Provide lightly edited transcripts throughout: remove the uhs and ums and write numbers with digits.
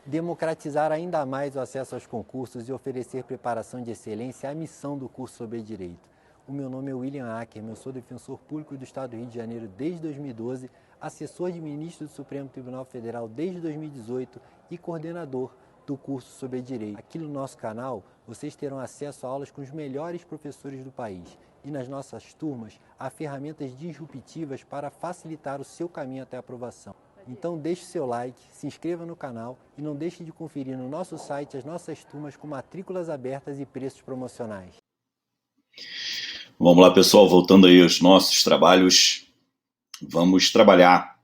Democratizar ainda mais o acesso aos concursos e oferecer preparação de excelência é a missão do curso sobre Direito. O meu nome é William Ackerman, eu sou defensor público do Estado do Rio de Janeiro desde 2012, assessor de ministro do Supremo Tribunal Federal desde 2018 e coordenador do curso sobre Direito. Aqui no nosso canal, vocês terão acesso a aulas com os melhores professores do país e nas nossas turmas há ferramentas disruptivas para facilitar o seu caminho até a aprovação. Então deixe seu like, se inscreva no canal e não deixe de conferir no nosso site as nossas turmas com matrículas abertas e preços promocionais. Vamos lá, pessoal, voltando aí aos nossos trabalhos, vamos trabalhar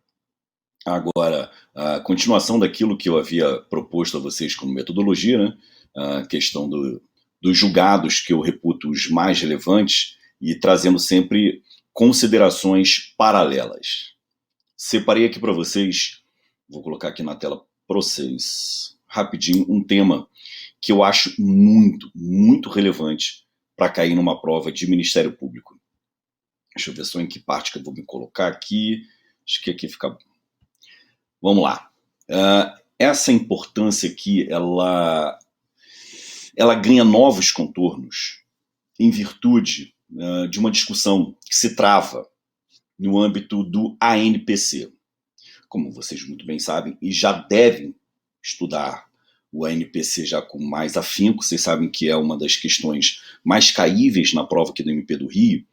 agora a continuação daquilo que eu havia proposto a vocês como metodologia, né? A questão dos julgados que eu reputo os mais relevantes e trazendo sempre considerações paralelas. Separei aqui para vocês, vou colocar aqui na tela para vocês, rapidinho, um tema que eu acho muito, muito relevante para cair numa prova de Ministério Público. Deixa eu ver só em que parte que eu vou me colocar aqui. Acho que aqui fica... Vamos lá. Essa importância aqui, ela ganha novos contornos em virtude de uma discussão que se trava no âmbito do ANPC. Como vocês muito bem sabem, e já devem estudar o ANPC já com mais afinco, vocês sabem que é uma das questões mais caíveis na prova aqui do MP do Rio,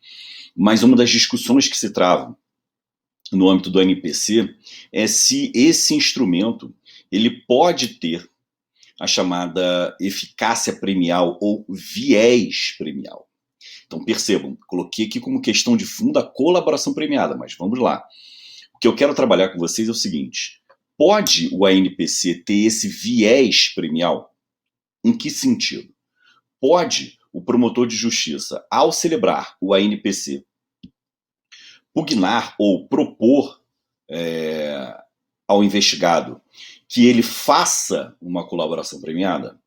mas uma das discussões que se travam no âmbito do ANPC é se esse instrumento ele pode ter a chamada eficácia premial ou viés premial. Então percebam, coloquei aqui como questão de fundo a colaboração premiada, mas vamos lá. O que eu quero trabalhar com vocês é o seguinte: pode o ANPC ter esse viés premial? Em que sentido? Pode o promotor de justiça, ao celebrar o ANPC, pugnar ou propor ao investigado que ele faça uma colaboração premiada?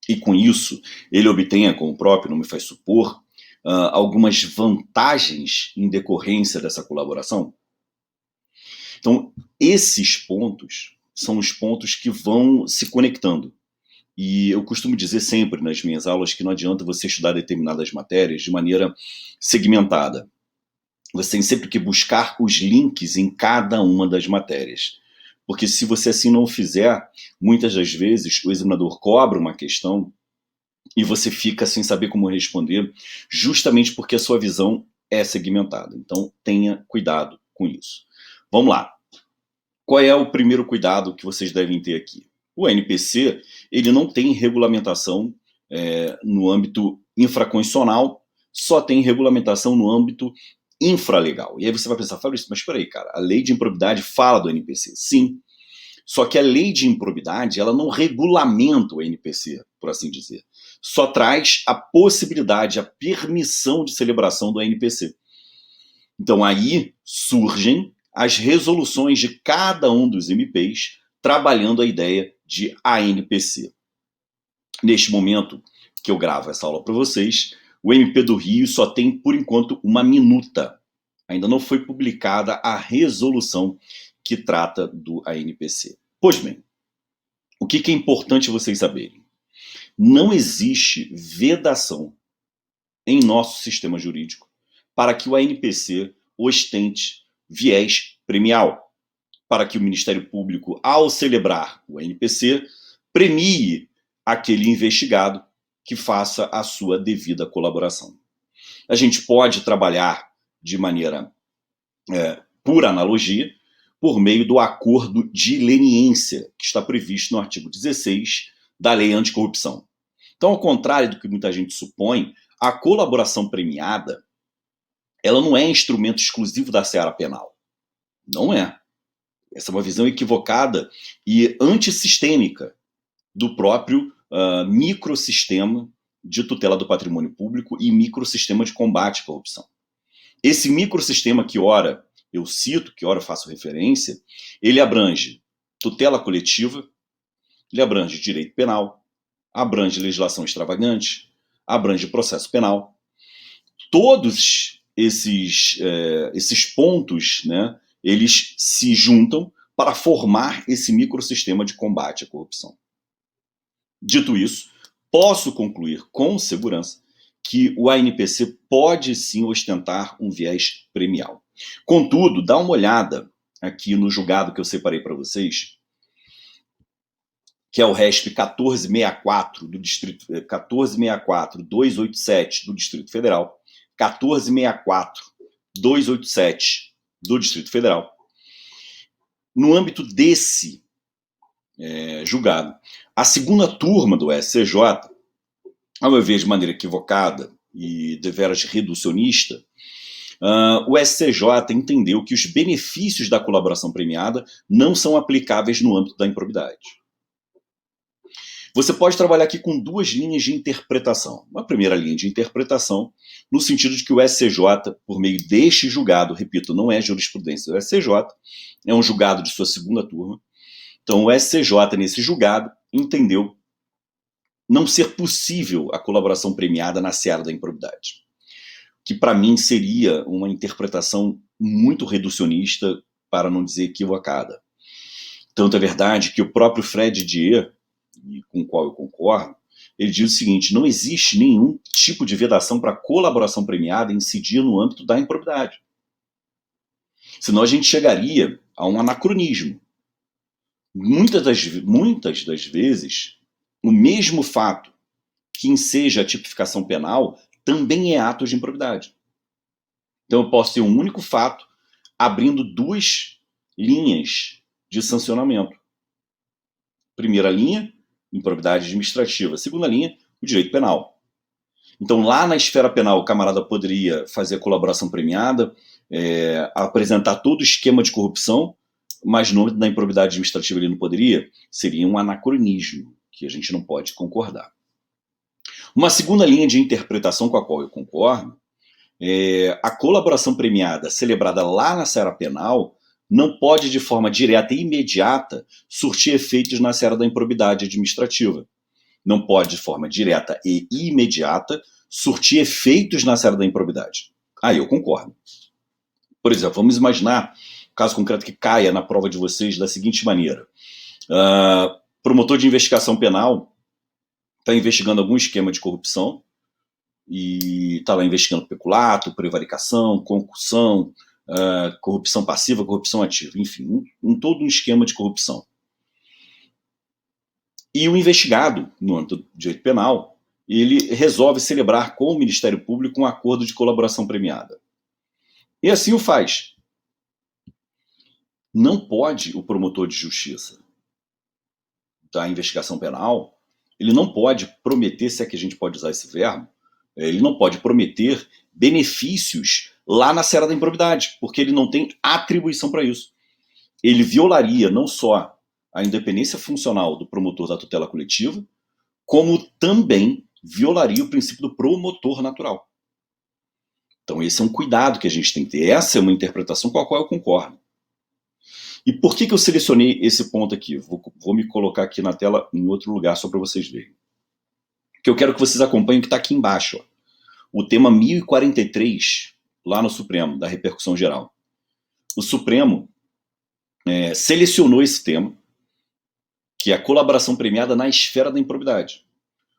E com isso ele obtenha, como o próprio nome faz supor, algumas vantagens em decorrência dessa colaboração? Então, esses pontos são os pontos que vão se conectando. E eu costumo dizer sempre nas minhas aulas que não adianta você estudar determinadas matérias de maneira segmentada. Você tem sempre que buscar os links em cada uma das matérias. Porque se você assim não o fizer, muitas das vezes o examinador cobra uma questão e você fica sem saber como responder, justamente porque a sua visão é segmentada. Então, tenha cuidado com isso. Vamos lá. Qual é o primeiro cuidado que vocês devem ter aqui? O ANPC, ele não tem regulamentação no âmbito infraconstitucional, só tem regulamentação no âmbito infralegal. E aí você vai pensar, Fabrício, mas espera aí, cara, a lei de improbidade fala do ANPC. Sim, só que a lei de improbidade, ela não regulamenta o ANPC, por assim dizer. Só traz a possibilidade, a permissão de celebração do ANPC. Então aí surgem as resoluções de cada um dos MPs trabalhando a ideia de ANPC. Neste momento que eu gravo essa aula para vocês, o MP do Rio só tem, por enquanto, uma minuta. Ainda não foi publicada a resolução que trata do ANPC. Pois bem, o que é importante vocês saberem? Não existe vedação em nosso sistema jurídico para que o ANPC ostente viés premial, para que o Ministério Público, ao celebrar o ANPC, premie aquele investigado que faça a sua devida colaboração. A gente pode trabalhar de maneira por analogia, por meio do acordo de leniência, que está previsto no artigo 16 da Lei Anticorrupção. Então, ao contrário do que muita gente supõe, a colaboração premiada, ela não é instrumento exclusivo da seara penal. Não é. Essa é uma visão equivocada e antissistêmica do próprio microsistema de tutela do patrimônio público e microsistema de combate à corrupção. Esse microsistema que ora eu cito, que ora eu faço referência, ele abrange tutela coletiva, ele abrange direito penal, abrange legislação extravagante, abrange processo penal. Todos esses pontos, né, eles se juntam para formar esse microsistema de combate à corrupção. Dito isso, posso concluir com segurança que o ANPC pode sim ostentar um viés premial. Contudo, dá uma olhada aqui no julgado que eu separei para vocês, que é o RESP 1464 do Distrito 1464-287 do Distrito Federal, 1464-287 do Distrito Federal. No âmbito desse julgado, a segunda turma do SCJ, ao meu ver de maneira equivocada e deveras reducionista, o SCJ entendeu que os benefícios da colaboração premiada não são aplicáveis no âmbito da improbidade. Você pode trabalhar aqui com duas linhas de interpretação. Uma primeira linha de interpretação, no sentido de que o SCJ, por meio deste julgado, repito, não é jurisprudência do SCJ, é um julgado de sua segunda turma. Então, o SCJ, nesse julgado, entendeu não ser possível a colaboração premiada na seara da improbidade, que para mim seria uma interpretação muito reducionista, para não dizer equivocada. Tanto é verdade que o próprio Fred Dier, com o qual eu concordo, ele diz o seguinte: não existe nenhum tipo de vedação para colaboração premiada incidir no âmbito da improbidade. Senão a gente chegaria a um anacronismo. Muitas das vezes, o mesmo fato que enseja a tipificação penal também é ato de improbidade. Então eu posso ter um único fato abrindo duas linhas de sancionamento. Primeira linha, improbidade administrativa. Segunda linha, o direito penal. Então, lá na esfera penal, o camarada poderia fazer a colaboração premiada, apresentar todo o esquema de corrupção, mas no âmbito da improbidade administrativa ele não poderia. Seria um anacronismo, que a gente não pode concordar. Uma segunda linha de interpretação com a qual eu concordo é a colaboração premiada celebrada lá na seara penal não pode, de forma direta e imediata, surtir efeitos na seara da improbidade administrativa. Não pode, de forma direta e imediata, surtir efeitos na seara da improbidade. Aí eu concordo. Por exemplo, vamos imaginar um caso concreto que caia na prova de vocês da seguinte maneira. Promotor de investigação penal está investigando algum esquema de corrupção e está lá investigando peculato, prevaricação, concussão, corrupção passiva, corrupção ativa, enfim, todo um esquema de corrupção. E o investigado, no âmbito do direito penal, ele resolve celebrar com o Ministério Público um acordo de colaboração premiada. E assim o faz. Não pode o promotor de justiça da investigação penal, ele não pode prometer, se é que a gente pode usar esse verbo, ele não pode prometer benefícios lá na seara da improbidade, porque ele não tem atribuição para isso. Ele violaria não só a independência funcional do promotor da tutela coletiva, como também violaria o princípio do promotor natural. Então esse é um cuidado que a gente tem que ter. Essa é uma interpretação com a qual eu concordo. E por que eu selecionei esse ponto aqui? Vou me colocar aqui na tela em outro lugar só para vocês verem. Que eu quero que vocês acompanhem o que está aqui embaixo. Ó. O tema 1043, lá no Supremo, da repercussão geral. O Supremo selecionou esse tema, que é a colaboração premiada na esfera da improbidade.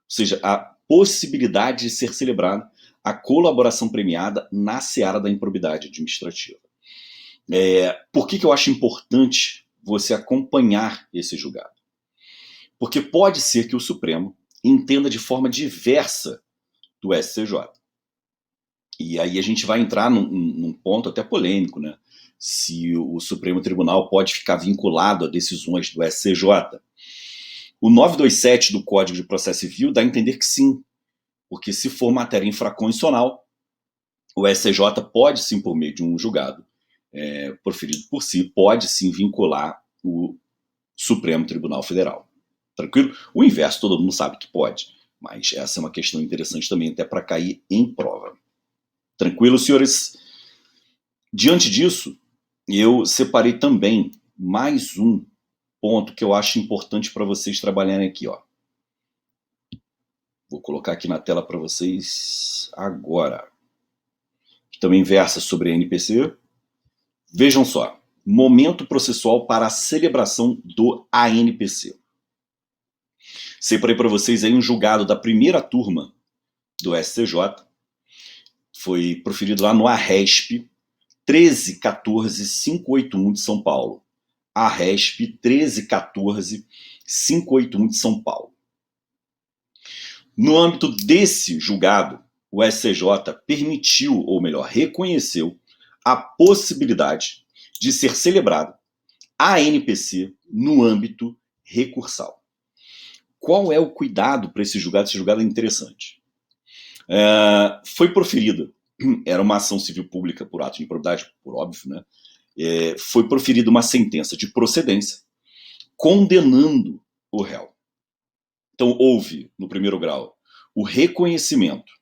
Ou seja, a possibilidade de ser celebrada a colaboração premiada na seara da improbidade administrativa. Por que eu acho importante você acompanhar esse julgado? Porque pode ser que o Supremo entenda de forma diversa do SCJ. E aí a gente vai entrar num ponto até polêmico, né? Se o Supremo Tribunal pode ficar vinculado a decisões do SCJ. O 927 do Código de Processo Civil dá a entender que sim, porque se for matéria infraconstitucional, o SCJ pode sim, por meio de um julgado proferido por si, pode sim vincular o Supremo Tribunal Federal. Tranquilo? O inverso todo mundo sabe que pode, mas essa é uma questão interessante também, até para cair em prova. Tranquilo, senhores? Diante disso, eu separei também mais um ponto que eu acho importante para vocês trabalharem aqui. Ó. Vou colocar aqui na tela para vocês agora. Que também versa sobre a NPC. Vejam só, momento processual para a celebração do ANPC. Separei para vocês aí um julgado da primeira turma do STJ, foi proferido lá no ARESP 13.14.581 de São Paulo. ARESP 13.14.581 de São Paulo. No âmbito desse julgado, o STJ permitiu, ou melhor, reconheceu a possibilidade de ser celebrado a ANPC no âmbito recursal. Qual é o cuidado para esse julgado? Esse julgado é interessante. Foi proferida, era uma ação civil pública por ato de improbidade, por óbvio, né? Foi proferida uma sentença de procedência condenando o réu. Então, houve, no primeiro grau, o reconhecimento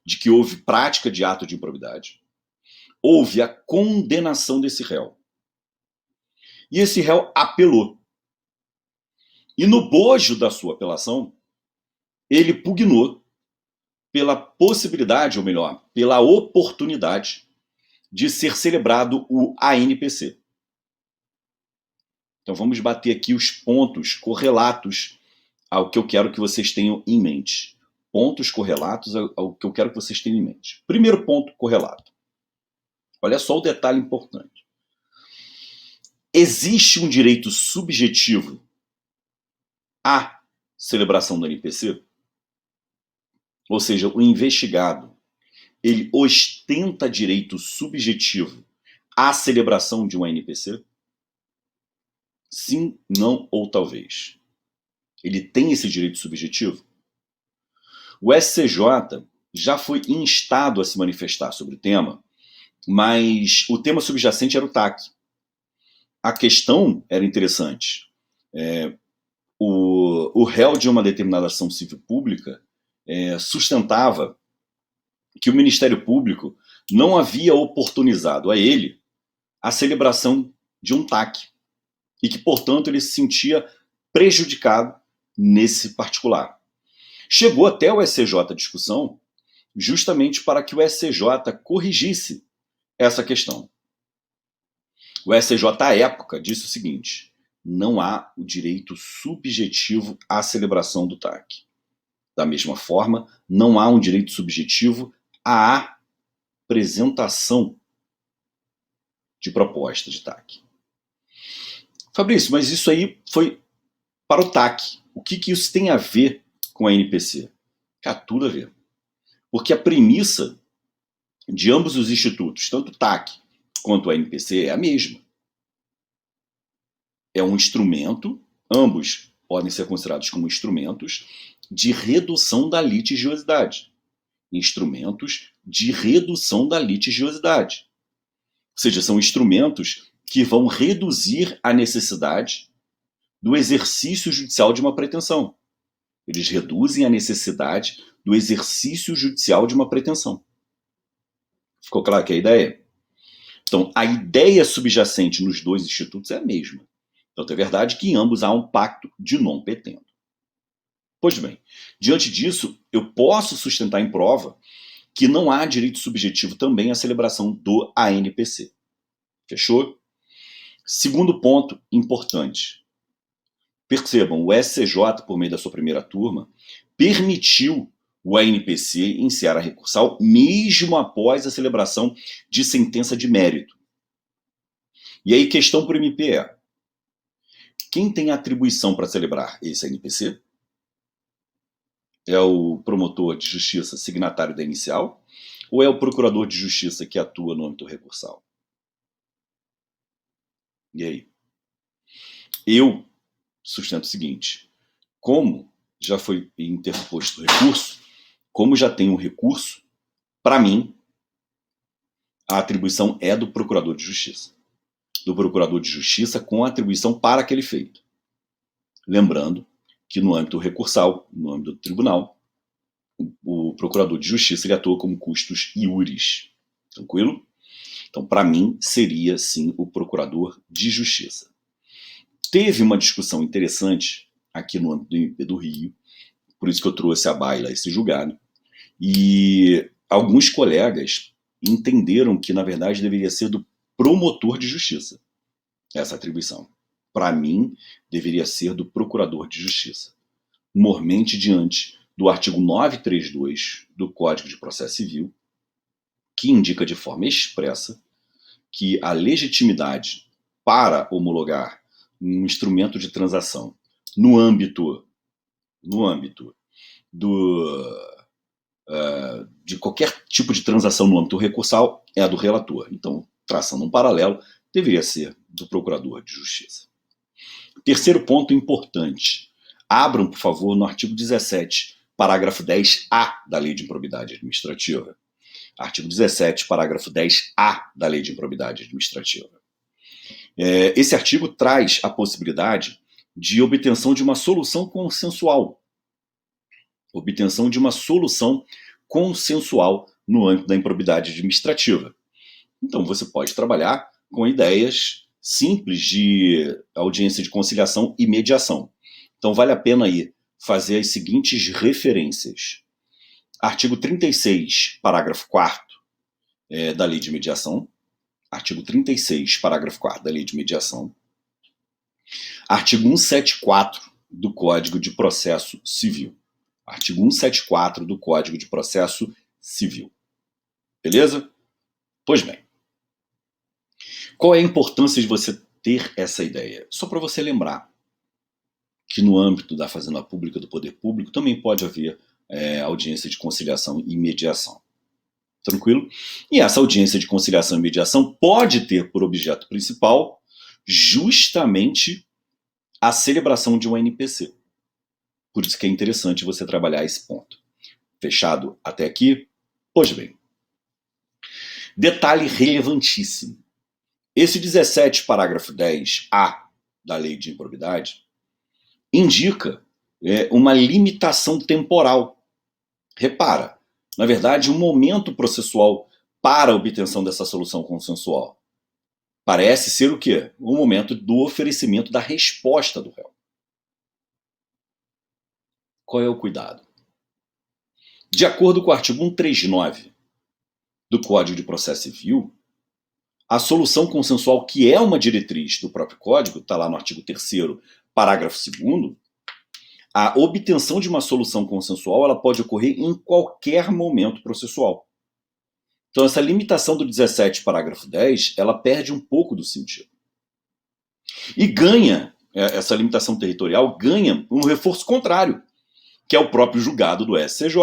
de que houve prática de ato de improbidade, houve a condenação desse réu. E esse réu apelou. E no bojo da sua apelação, ele pugnou pela possibilidade, ou melhor, pela oportunidade de ser celebrado o ANPC. Então vamos bater aqui os pontos correlatos ao que eu quero que vocês tenham em mente. Pontos correlatos ao que eu quero que vocês tenham em mente. Primeiro ponto correlato. Olha só o detalhe importante. Existe um direito subjetivo à celebração do ANPC? Ou seja, o investigado, ele ostenta direito subjetivo à celebração de um ANPC? Sim, não ou talvez. Ele tem esse direito subjetivo? O SCJ já foi instado a se manifestar sobre o tema, mas o tema subjacente era o TAC. A questão era interessante. O réu de uma determinada ação civil pública sustentava que o Ministério Público não havia oportunizado a ele a celebração de um TAC e que, portanto, ele se sentia prejudicado nesse particular. Chegou até o SCJ a discussão justamente para que o SCJ corrigisse essa questão. O SCJ, à época, disse o seguinte: não há o direito subjetivo à celebração do TAC. Da mesma forma, não há um direito subjetivo à apresentação de proposta de TAC. Fabrício, mas isso aí foi para o TAC. O que isso tem a ver com a ANPC? Cara, tudo a ver. Porque a premissa de ambos os institutos, tanto o TAC quanto a ANPC, é a mesma. É um instrumento, ambos podem ser considerados como instrumentos de redução da litigiosidade. Instrumentos de redução da litigiosidade. Ou seja, são instrumentos que vão reduzir a necessidade do exercício judicial de uma pretensão. Eles reduzem a necessidade do exercício judicial de uma pretensão. Ficou claro que é a ideia? Então, a ideia subjacente nos dois institutos é a mesma. Tanto é verdade que em ambos há um pacto de non petendo. Pois bem, diante disso, eu posso sustentar em prova que não há direito subjetivo também à celebração do ANPC. Fechou? Segundo ponto importante. Percebam, o SCJ, por meio da sua primeira turma, permitiu o ANPC em seara recursal mesmo após a celebração de sentença de mérito. E aí, questão para o MP é: quem tem atribuição para celebrar esse ANPC? É o promotor de justiça signatário da inicial ou é o procurador de justiça que atua no âmbito recursal? E aí? Eu sustento o seguinte: como já foi interposto o recurso, como já tem um recurso, para mim, a atribuição é do procurador de justiça. Do procurador de justiça com atribuição para aquele feito. Lembrando que no âmbito recursal, no âmbito do tribunal, o procurador de justiça ele atua como custos iuris. Tranquilo? Então, para mim, seria sim o procurador de justiça. Teve uma discussão interessante aqui no âmbito do MP do Rio, por isso que eu trouxe à baila esse julgado, e alguns colegas entenderam que, na verdade, deveria ser do promotor de justiça. essa atribuição. Para mim, deveria ser do Procurador de Justiça, mormente diante do artigo 932 do Código de Processo Civil, que indica de forma expressa que a legitimidade para homologar um instrumento de transação no âmbito de qualquer tipo de transação no âmbito recursal é a do relator. Então, traçando um paralelo, deveria ser do Procurador de Justiça. Terceiro ponto importante. Abram, por favor, no artigo 17, parágrafo 10A da Lei de Improbidade Administrativa. Artigo 17, parágrafo 10A da Lei de Improbidade Administrativa. Esse artigo traz a possibilidade de obtenção de uma solução consensual. Obtenção de uma solução consensual no âmbito da improbidade administrativa. Então, você pode trabalhar com ideias simples de audiência de conciliação e mediação. Então, vale a pena aí fazer as seguintes referências. Artigo 36, parágrafo 4º da Lei de Mediação. Artigo 36, parágrafo 4º da Lei de Mediação. Artigo 174 do Código de Processo Civil. Artigo 174 do Código de Processo Civil. Beleza? Pois bem. Qual é a importância de você ter essa ideia? Só para você lembrar que no âmbito da Fazenda Pública, do Poder Público, também pode haver audiência de conciliação e mediação. Tranquilo? E essa audiência de conciliação e mediação pode ter por objeto principal justamente a celebração de um NPC. Por isso que é interessante você trabalhar esse ponto. Fechado até aqui? Pois bem. Detalhe relevantíssimo. Esse 17, parágrafo 10A da Lei de Improbidade indica uma limitação temporal. Repara, na verdade, um momento processual para a obtenção dessa solução consensual. Parece ser o quê? O momento do oferecimento da resposta do réu. Qual é o cuidado? De acordo com o artigo 139 do Código de Processo Civil, a solução consensual, que é uma diretriz do próprio Código, está lá no artigo 3º, parágrafo 2º, a obtenção de uma solução consensual ela pode ocorrer em qualquer momento processual. Então, essa limitação do 17, parágrafo 10, ela perde um pouco do sentido. E ganha, essa limitação territorial ganha um reforço contrário, que é o próprio julgado do STJ,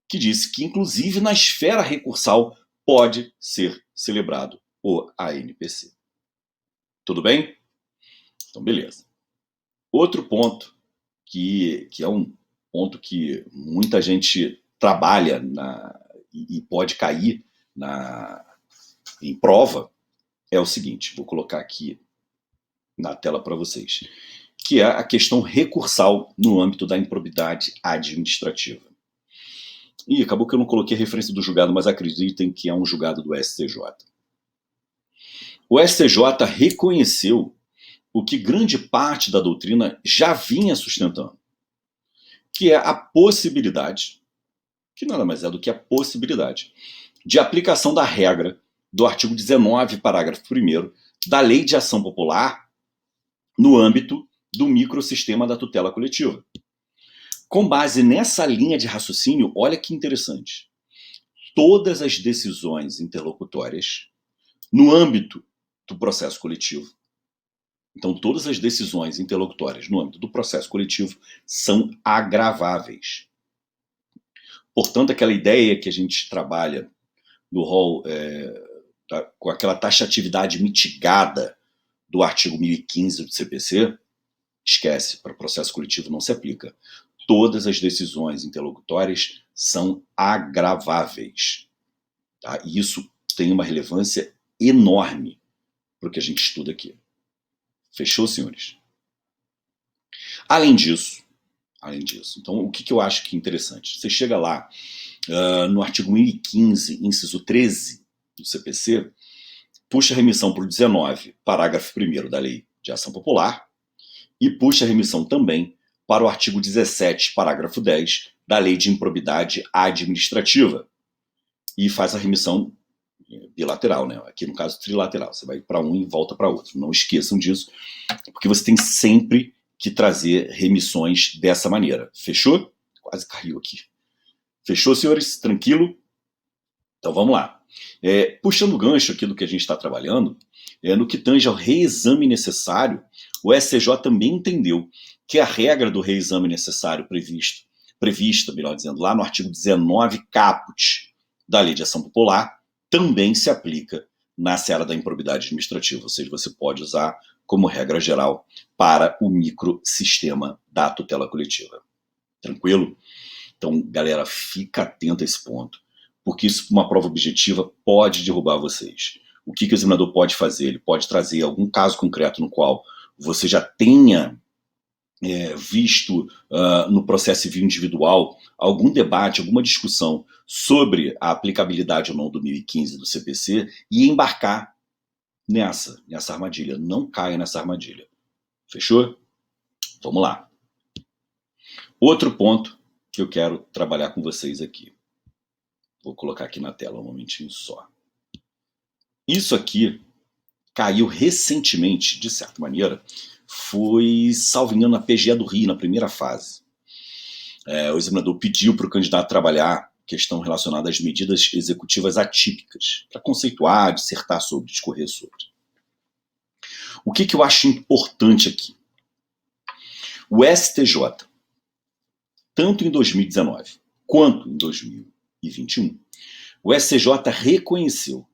que disse que, inclusive, na esfera recursal pode ser celebrado o ANPC. Tudo bem? Então, beleza. Outro ponto, que é um ponto que muita gente trabalha e pode cair em prova, é o seguinte, vou colocar aqui na tela para vocês, que é a questão recursal no âmbito da improbidade administrativa. E acabou que eu não coloquei a referência do julgado, mas acreditem que é um julgado do STJ. O STJ reconheceu o que grande parte da doutrina já vinha sustentando, que é a possibilidade, que nada mais é do que a possibilidade, de aplicação da regra do artigo 19, parágrafo 1º, da Lei de Ação Popular no âmbito do microsistema da tutela coletiva. Com base nessa linha de raciocínio, olha que interessante. Todas as decisões interlocutórias no âmbito do processo coletivo, então todas as decisões interlocutórias no âmbito do processo coletivo são agraváveis. Portanto, aquela ideia que a gente trabalha no rol com aquela taxatividade mitigada do artigo 1015 do CPC, esquece, para o processo coletivo não se aplica. Todas as decisões interlocutórias são agraváveis. Tá? E isso tem uma relevância enorme para o que a gente estuda aqui. Fechou, senhores? Além disso, então o que eu acho que é interessante? Você chega lá no artigo 1015, inciso 13 do CPC, puxa a remissão para o 19, parágrafo 1º da Lei de Ação Popular, e puxa a remissão também para o artigo 17, parágrafo 10, da Lei de Improbidade Administrativa. E faz a remissão bilateral, né? Aqui no caso trilateral, você vai para um e volta para outro. Não esqueçam disso, porque você tem sempre que trazer remissões dessa maneira. Fechou? Quase caiu aqui. Fechou, senhores? Tranquilo? Então vamos lá. Puxando o gancho aqui do que a gente está trabalhando, no que tange ao reexame necessário, o STJ também entendeu que a regra do reexame necessário prevista, melhor dizendo, lá no artigo 19 caput da Lei de Ação Popular, também se aplica na seara da improbidade administrativa, ou seja, você pode usar como regra geral para o microsistema da tutela coletiva. Tranquilo? Então, galera, fica atento a esse ponto, porque isso, uma prova objetiva, pode derrubar vocês. O que o examinador pode fazer? Ele pode trazer algum caso concreto no qual você já tenha visto no processo civil individual algum debate, alguma discussão sobre a aplicabilidade ou não do 1015 do CPC e embarcar nessa armadilha. Não caia nessa armadilha. Fechou? Vamos lá. Outro ponto que eu quero trabalhar com vocês aqui. Vou colocar aqui na tela um momentinho só. Isso aqui caiu recentemente, de certa maneira, foi, salvo engano, na PGE do Rio, na primeira fase. O examinador pediu para o candidato trabalhar questão relacionada às medidas executivas atípicas, para conceituar, dissertar sobre, discorrer sobre. O que eu acho importante aqui? O STJ, tanto em 2019 quanto em 2021, o STJ reconheceu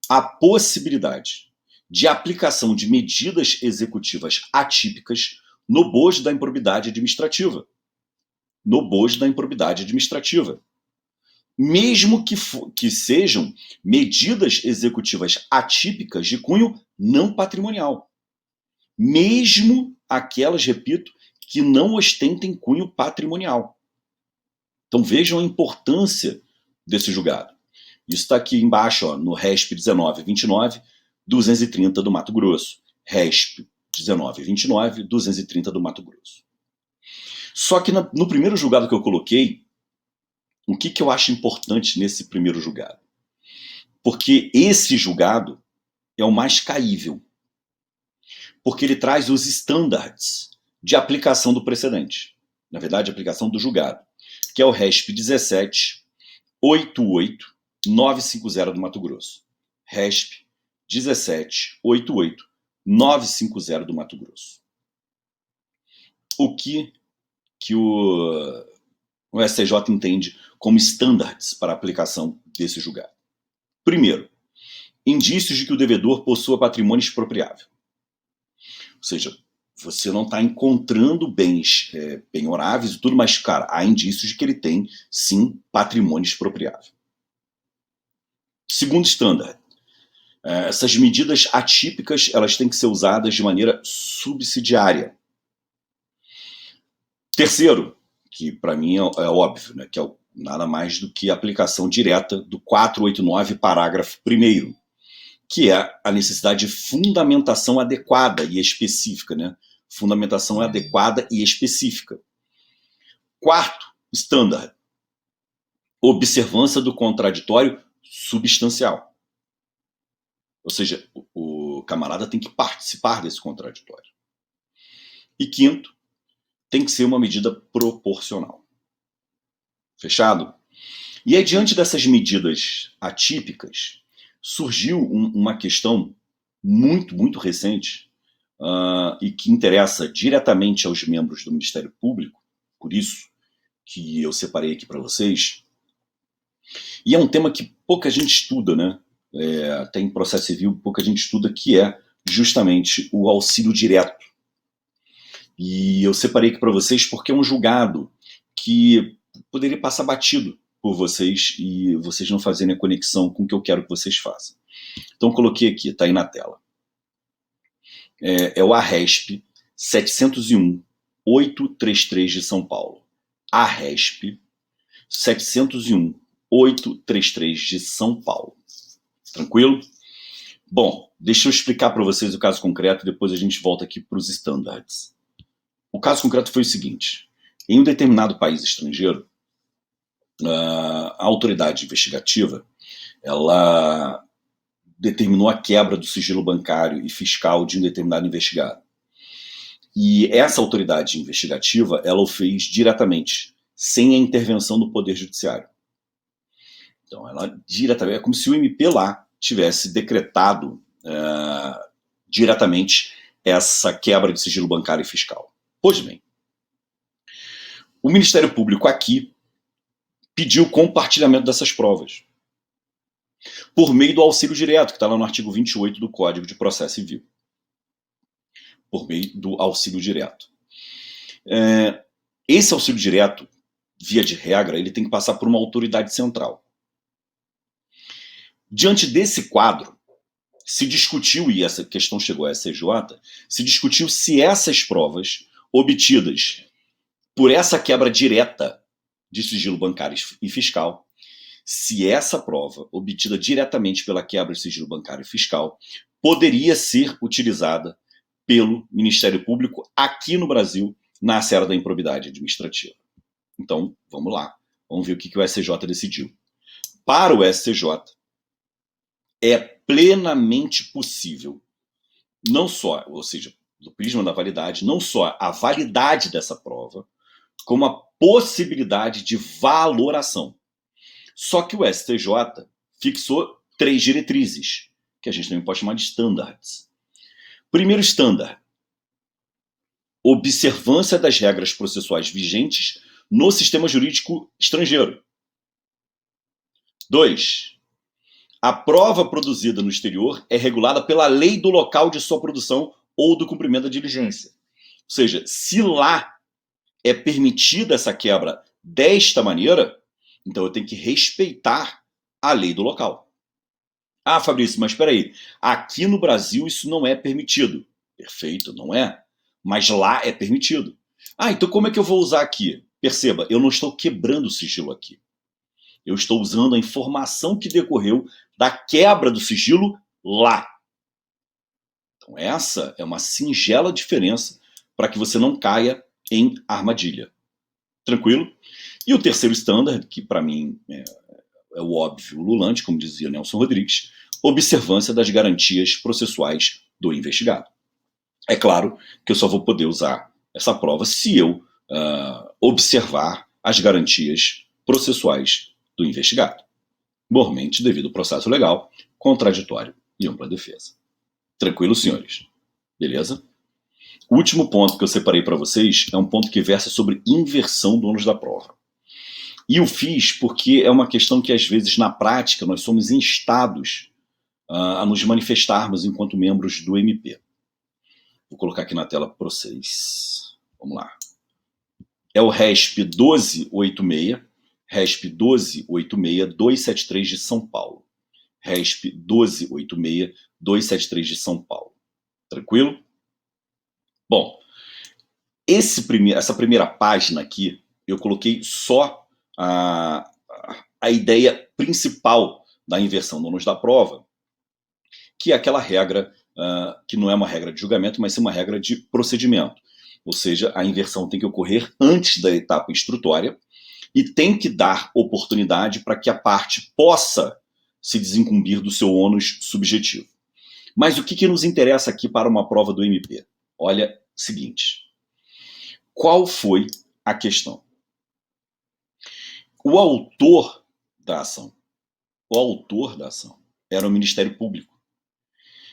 a possibilidade de aplicação de medidas executivas atípicas no bojo da improbidade administrativa. No bojo da improbidade administrativa. Mesmo que sejam medidas executivas atípicas de cunho não patrimonial. Mesmo aquelas, repito, que não ostentem cunho patrimonial. Então vejam a importância desse julgado. Isso está aqui embaixo, ó, no RESP 1929, 230 do Mato Grosso. RESP 1929, 230 do Mato Grosso. Só que no primeiro julgado que eu coloquei, o que eu acho importante nesse primeiro julgado? Porque esse julgado é o mais caível. Porque ele traz os standards de aplicação do precedente. Na verdade, a aplicação do julgado. Que é o RESP 17, 88, 950 do Mato Grosso. RESP 17, 88, 950 do Mato Grosso. O que o STJ entende como standards para a aplicação desse julgado? Primeiro, indícios de que o devedor possua patrimônio expropriável. Ou seja, você não está encontrando bens penhoráveis e tudo, mas, cara, há indícios de que ele tem, sim, patrimônio expropriável. Segundo standard, essas medidas atípicas elas têm que ser usadas de maneira subsidiária. Terceiro, que para mim é óbvio, né, que é nada mais do que a aplicação direta do 489, parágrafo 1º, que é a necessidade de fundamentação adequada e específica, né? Fundamentação adequada e específica. Quarto, standard, observância do contraditório substancial. Ou seja, o camarada tem que participar desse contraditório. E quinto, tem que ser uma medida proporcional. Fechado? E aí, diante dessas medidas atípicas, surgiu uma questão muito, muito recente e que interessa diretamente aos membros do Ministério Público, por isso que eu separei aqui para vocês. E é um tema que pouca gente estuda, né? Até em processo civil, pouca gente estuda, que é justamente o auxílio direto. E eu separei aqui para vocês porque é um julgado que poderia passar batido por vocês e vocês não fazerem a conexão com o que eu quero que vocês façam. Então coloquei aqui, está aí na tela. É o ARESP 701-833 de São Paulo. ARESP 701-833 de São Paulo. Tranquilo? Bom, deixa eu explicar para vocês o caso concreto e depois a gente volta aqui para os standards. O caso concreto foi o seguinte. Em um determinado país estrangeiro, a autoridade investigativa ela determinou a quebra do sigilo bancário e fiscal de um determinado investigado. E essa autoridade investigativa, ela o fez diretamente, sem a intervenção do Poder Judiciário. Então, ela diretamente, é como se o MP lá tivesse decretado diretamente essa quebra de sigilo bancário e fiscal. Pois bem, o Ministério Público aqui pediu compartilhamento dessas provas por meio do auxílio direto, que está lá no artigo 28 do Código de Processo Civil. Por meio do auxílio direto. Esse auxílio direto, via de regra, ele tem que passar por uma autoridade central. Diante desse quadro, se discutiu, e essa questão chegou à STJ, se discutiu se essas provas obtidas por essa quebra direta de sigilo bancário e fiscal, se essa prova, obtida diretamente pela quebra de sigilo bancário e fiscal, poderia ser utilizada pelo Ministério Público aqui no Brasil, na seara da improbidade administrativa. Então, vamos lá. Vamos ver o que o STJ decidiu. Para o STJ, é plenamente possível, não só, ou seja, do prisma da validade, não só a validade dessa prova, como a possibilidade de valoração. Só que o STJ fixou 3 diretrizes, que a gente também pode chamar de standards. Primeiro standard: observância das regras processuais vigentes no sistema jurídico estrangeiro. 2. A prova produzida no exterior é regulada pela lei do local de sua produção ou do cumprimento da diligência. Ou seja, se lá é permitida essa quebra desta maneira, então eu tenho que respeitar a lei do local. Ah, Fabrício, mas espera aí, aqui no Brasil isso não é permitido. Perfeito, não é? Mas lá é permitido. Ah, então como é que eu vou usar aqui? Perceba, eu não estou quebrando o sigilo aqui. Eu estou usando a informação que decorreu da quebra do sigilo lá. Então essa é uma singela diferença para que você não caia em armadilha. Tranquilo? E o terceiro standard, que para mim é o óbvio ululante, como dizia Nelson Rodrigues, observância das garantias processuais do investigado. É claro que eu só vou poder usar essa prova se eu observar as garantias processuais do investigado. Mormente devido ao processo legal, contraditório e ampla defesa. Tranquilo, senhores? Beleza? O último ponto que eu separei para vocês é um ponto que versa sobre inversão do ônus da prova. E eu fiz porque é uma questão que, às vezes, na prática, nós somos instados a nos manifestarmos enquanto membros do MP. Vou colocar aqui na tela para vocês. Vamos lá. É o RESP 1286, RESP 1286-273 de São Paulo. RESP 1286-273 de São Paulo. Tranquilo? Bom, essa primeira página aqui, eu coloquei só a ideia principal da inversão do ônus da prova, que é aquela regra, que não é uma regra de julgamento, mas sim uma regra de procedimento. Ou seja, a inversão tem que ocorrer antes da etapa instrutória e tem que dar oportunidade para que a parte possa se desincumbir do seu ônus subjetivo. Mas o que nos interessa aqui para uma prova do MP? Olha, seguinte. Qual foi a questão? O autor da ação era o Ministério Público.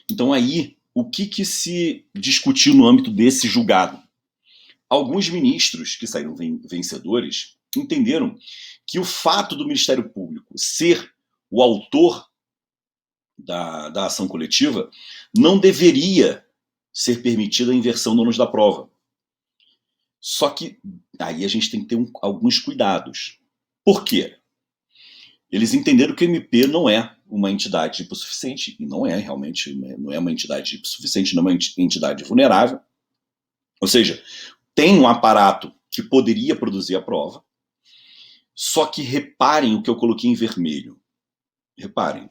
Então aí, o que se discutiu no âmbito desse julgado? Alguns ministros que saíram vencedores entenderam que o fato do Ministério Público ser o autor da ação coletiva não deveria ser permitida a inversão do ônus da prova. Só que aí a gente tem que ter alguns cuidados. Por quê? Eles entenderam que o MP não é uma entidade hipossuficiente, e não é realmente, não é uma entidade hipossuficiente, não é uma entidade vulnerável. Ou seja, tem um aparato que poderia produzir a prova, só que reparem o que eu coloquei em vermelho. Reparem,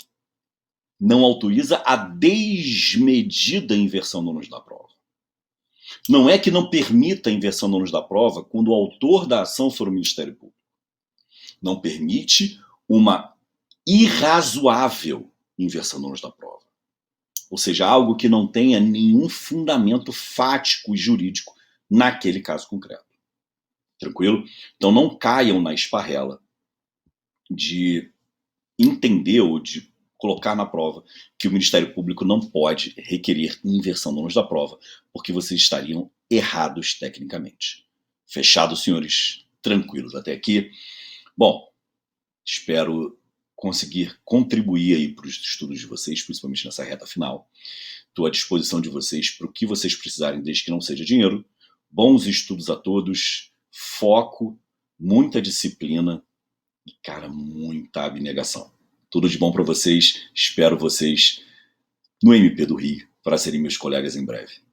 não autoriza a desmedida inversão do ônus da prova. Não é que não permita a inversão do ônus da prova quando o autor da ação for o Ministério Público. Não permite uma irrazoável inversão do ônus da prova. Ou seja, algo que não tenha nenhum fundamento fático e jurídico naquele caso concreto. Tranquilo? Então não caiam na esparrela de entender ou de colocar na prova que o Ministério Público não pode requerer inversão do ônus da prova, porque vocês estariam errados tecnicamente. Fechado, senhores? Tranquilos até aqui? Bom, espero conseguir contribuir aí para os estudos de vocês, principalmente nessa reta final. Estou à disposição de vocês para o que vocês precisarem, desde que não seja dinheiro. Bons estudos a todos, foco, muita disciplina e, cara, muita abnegação. Tudo de bom para vocês. Espero vocês no MP do Rio para serem meus colegas em breve.